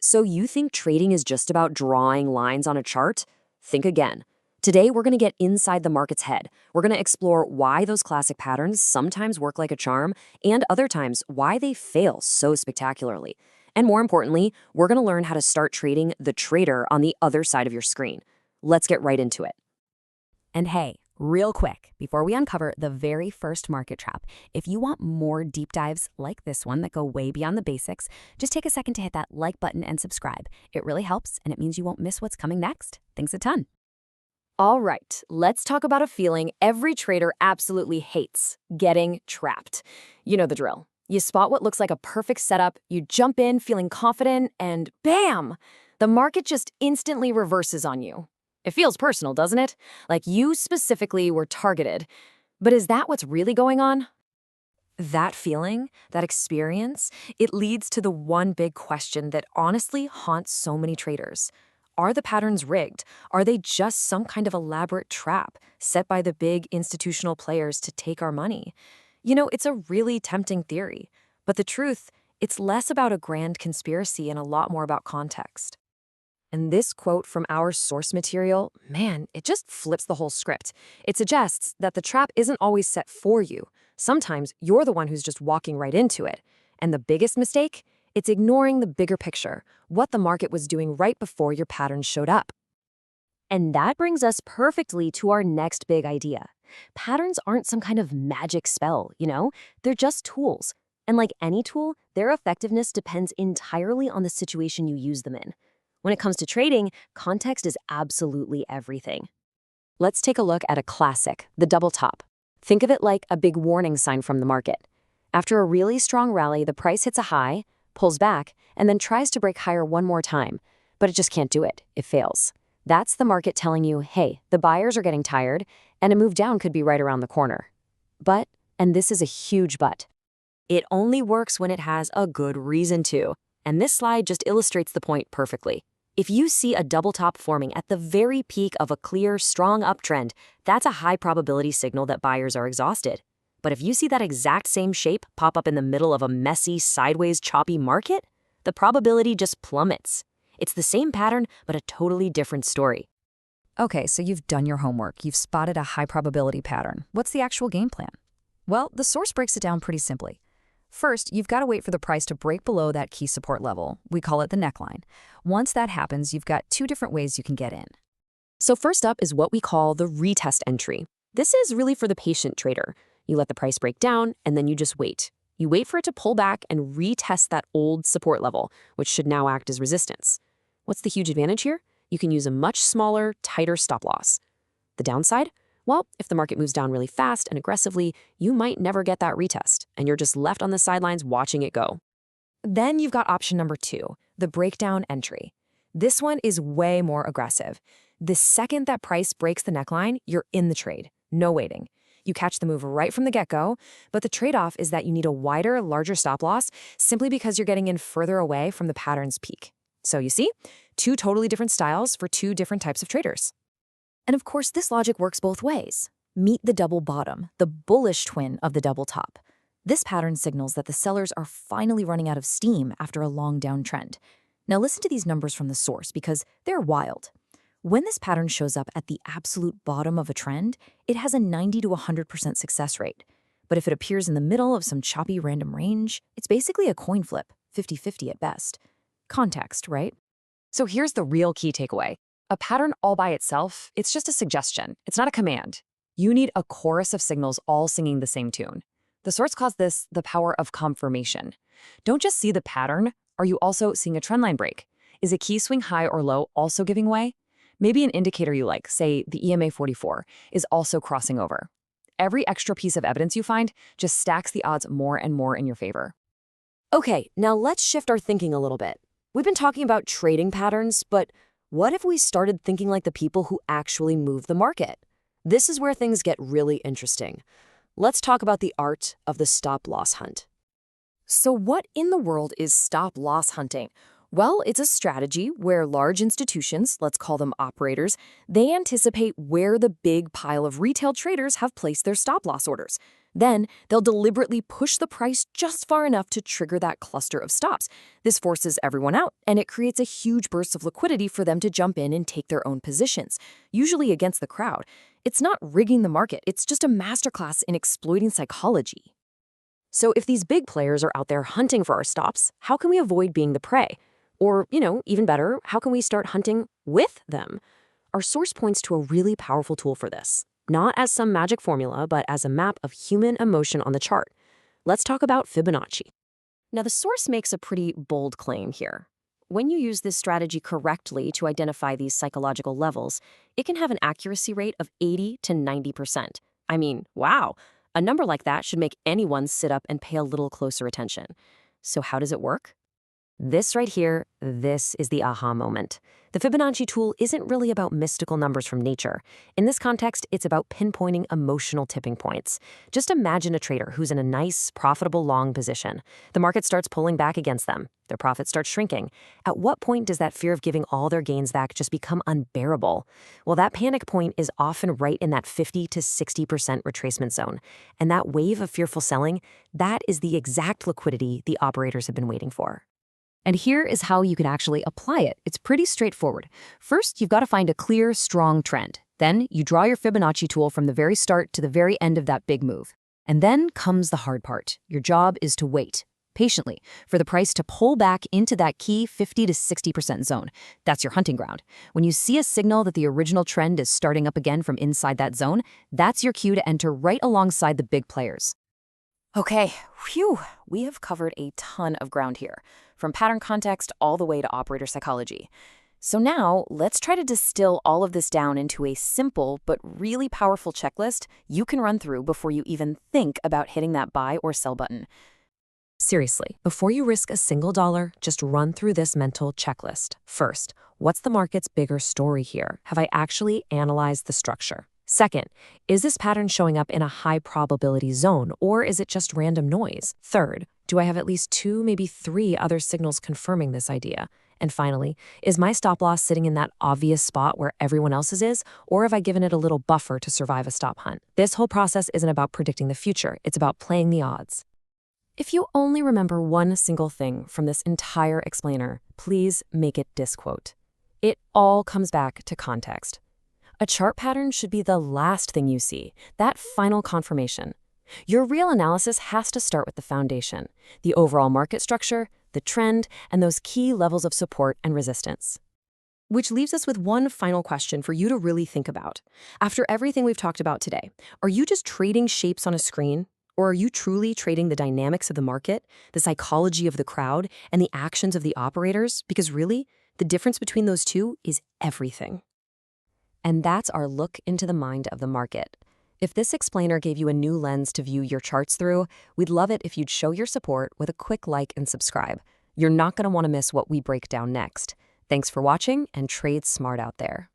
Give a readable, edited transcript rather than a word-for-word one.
So you think trading is just about drawing lines on a chart? Think again. Today, we're going to get inside the market's head. We're going to explore why those classic patterns sometimes work like a charm and other times why they fail so spectacularly. And more importantly, we're going to learn how to start trading the trader on the other side of your screen. Let's get right into it. And hey, real quick, before we uncover the very first market trap, if you want more deep dives like this one that go way beyond the basics, just take a second to hit that like button and subscribe. It really helps, and it means you won't miss what's coming next. Thanks a ton. All right, let's talk about a feeling every trader absolutely hates: getting trapped. You know the drill. You spot what looks like a perfect setup, you jump in feeling confident, and bam! The market just instantly reverses on you. It feels personal, doesn't it? Like you specifically were targeted. But is that what's really going on? That feeling, that experience, it leads to the one big question that honestly haunts so many traders. Are the patterns rigged? Are they just some kind of elaborate trap set by the big institutional players to take our money? You know, it's a really tempting theory. But the truth, it's less about a grand conspiracy and a lot more about context. And this quote from our source material, man, it just flips the whole script. It suggests that the trap isn't always set for you. Sometimes you're the one who's just walking right into it. And the biggest mistake? It's ignoring the bigger picture, what the market was doing right before your patterns showed up. And that brings us perfectly to our next big idea. Patterns aren't some kind of magic spell, you know? They're just tools. And like any tool, their effectiveness depends entirely on the situation you use them in. When it comes to trading, context is absolutely everything. Let's take a look at a classic, the double top. Think of it like a big warning sign from the market. After a really strong rally, the price hits a high, pulls back, and then tries to break higher one more time. But it just can't do it. It fails. That's the market telling you, hey, the buyers are getting tired, and a move down could be right around the corner. But, and this is a huge but, it only works when it has a good reason to. And this slide just illustrates the point perfectly. If you see a double top forming at the very peak of a clear, strong uptrend, that's a high probability signal that buyers are exhausted. But if you see that exact same shape pop up in the middle of a messy, sideways, choppy market, the probability just plummets. It's the same pattern, but a totally different story. Okay, so you've done your homework. You've spotted a high probability pattern. What's the actual game plan? Well, the source breaks it down pretty simply. First, you've got to wait for the price to break below that key support level. We call it the neckline. Once that happens, you've got two different ways you can get in. So first up is what we call the retest entry. This is really for the patient trader. You let the price break down, and then you just wait. You wait for it to pull back and retest that old support level, which should now act as resistance. What's the huge advantage here? You can use a much smaller, tighter stop loss. The downside? Well, if the market moves down really fast and aggressively, you might never get that retest, and you're just left on the sidelines watching it go. Then you've got option number 2, the breakdown entry. This one is way more aggressive. The second that price breaks the neckline, you're in the trade. No waiting. You catch the move right from the get-go, but the trade-off is that you need a wider, larger stop loss simply because you're getting in further away from the pattern's peak. So you see, two totally different styles for two different types of traders. And of course, this logic works both ways. Meet the double bottom, the bullish twin of the double top. This pattern signals that the sellers are finally running out of steam after a long downtrend. Now listen to these numbers from the source because they're wild. When this pattern shows up at the absolute bottom of a trend, it has a 90 to 100% success rate. But if it appears in the middle of some choppy random range, it's basically a coin flip, 50-50 at best. Context, right? So here's the real key takeaway. A pattern all by itself, it's just a suggestion. It's not a command. You need a chorus of signals all singing the same tune. The source calls this the power of confirmation. Don't just see the pattern. Are you also seeing a trendline break? Is a key swing high or low also giving way? Maybe an indicator you like, say the EMA 44, is also crossing over. Every extra piece of evidence you find just stacks the odds more and more in your favor. Okay, now let's shift our thinking a little bit. We've been talking about trading patterns, but what if we started thinking like the people who actually move the market? This is where things get really interesting. Let's talk about the art of the stop-loss hunt. So what in the world is stop-loss hunting? Well, it's a strategy where large institutions, let's call them operators, they anticipate where the big pile of retail traders have placed their stop-loss orders. Then, they'll deliberately push the price just far enough to trigger that cluster of stops. This forces everyone out, and it creates a huge burst of liquidity for them to jump in and take their own positions, usually against the crowd. It's not rigging the market, it's just a masterclass in exploiting psychology. So if these big players are out there hunting for our stops, how can we avoid being the prey? Or, even better, how can we start hunting with them? Our source points to a really powerful tool for this, not as some magic formula, but as a map of human emotion on the chart. Let's talk about Fibonacci. Now, the source makes a pretty bold claim here. When you use this strategy correctly to identify these psychological levels, it can have an accuracy rate of 80 to 90%. I mean, wow, a number like that should make anyone sit up and pay a little closer attention. So how does it work? This right here, this is the aha moment. The Fibonacci tool isn't really about mystical numbers from nature. In this context, it's about pinpointing emotional tipping points. Just imagine a trader who's in a nice, profitable long position. The market starts pulling back against them. Their profit starts shrinking. At what point does that fear of giving all their gains back just become unbearable? Well, that panic point is often right in that 50 to 60% retracement zone. And that wave of fearful selling, that is the exact liquidity the operators have been waiting for. And here is how you can actually apply it. It's pretty straightforward. First, you've got to find a clear, strong trend. Then you draw your Fibonacci tool from the very start to the very end of that big move. And then comes the hard part. Your job is to wait patiently for the price to pull back into that key 50 to 60% zone. That's your hunting ground. When you see a signal that the original trend is starting up again from inside that zone, that's your cue to enter right alongside the big players. Okay, phew, we have covered a ton of ground here, from pattern context all the way to operator psychology. So now, let's try to distill all of this down into a simple but really powerful checklist you can run through before you even think about hitting that buy or sell button. Seriously, before you risk a single dollar, just run through this mental checklist. First, what's the market's bigger story here? Have I actually analyzed the structure? Second, is this pattern showing up in a high probability zone, or is it just random noise? Third, do I have at least 2, maybe 3 other signals confirming this idea? And finally, is my stop loss sitting in that obvious spot where everyone else's is, or have I given it a little buffer to survive a stop hunt? This whole process isn't about predicting the future, it's about playing the odds. If you only remember one single thing from this entire explainer, please make it this quote. It all comes back to context. A chart pattern should be the last thing you see, that final confirmation. Your real analysis has to start with the foundation, the overall market structure, the trend, and those key levels of support and resistance. Which leaves us with one final question for you to really think about. After everything we've talked about today, are you just trading shapes on a screen? Or are you truly trading the dynamics of the market, the psychology of the crowd, and the actions of the operators? Because really, the difference between those two is everything. And that's our look into the mind of the market. If this explainer gave you a new lens to view your charts through, we'd love it if you'd show your support with a quick like and subscribe. You're not going to want to miss what we break down next. Thanks for watching, and trade smart out there.